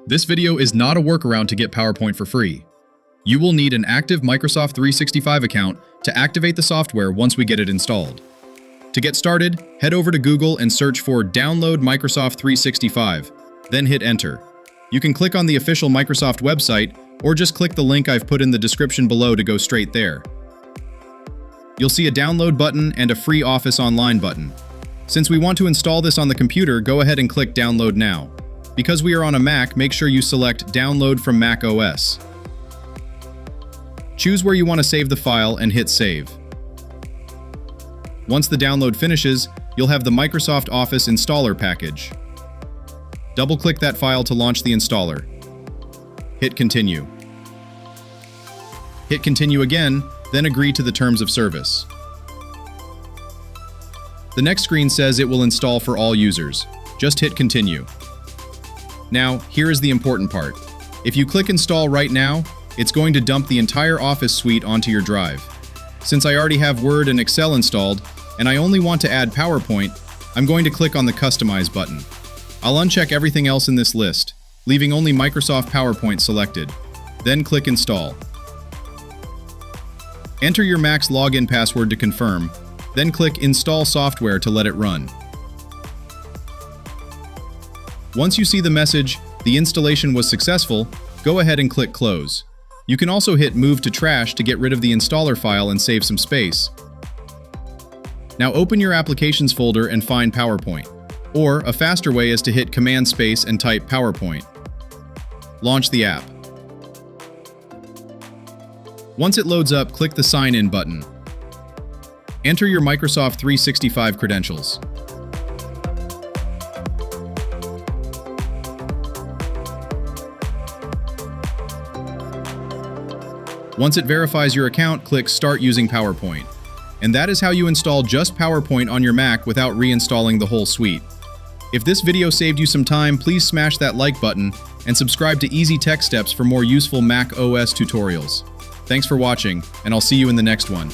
This video is not a workaround to get PowerPoint for free. You will need an active Microsoft 365 account to activate the software once we get it installed. To get started, head over to Google and search for Download Microsoft 365, then hit Enter. You can click on the official Microsoft website or just click the link I've put in the description below to go straight there. You'll see a download button and a free Office Online button. Since we want to install this on the computer, go ahead and click Download Now. Because we are on a Mac, make sure you select Download from macOS. Choose where you want to save the file and hit Save. Once the download finishes, you'll have the Microsoft Office installer package. Double-click that file to launch the installer. Hit Continue. Hit Continue again, then agree to the terms of service. The next screen says it will install for all users. Just hit Continue. Now, here is the important part. If you click Install right now, it's going to dump the entire Office suite onto your drive. Since I already have Word and Excel installed, and I only want to add PowerPoint, I'm going to click on the Customize button. I'll uncheck everything else in this list, leaving only Microsoft PowerPoint selected. Then click Install. Enter your Mac's login password to confirm, then click Install Software to let it run. Once you see the message, the installation was successful, go ahead and click Close. You can also hit Move to Trash to get rid of the installer file and save some space. Now open your Applications folder and find PowerPoint. Or, a faster way is to hit Command Space and type PowerPoint. Launch the app. Once it loads up, click the Sign In button. Enter your Microsoft 365 credentials. Once it verifies your account, click Start using PowerPoint. And that is how you install just PowerPoint on your Mac without reinstalling the whole suite. If this video saved you some time, please smash that like button and subscribe to Easy Tech Steps for more useful Mac OS tutorials. Thanks for watching, and I'll see you in the next one.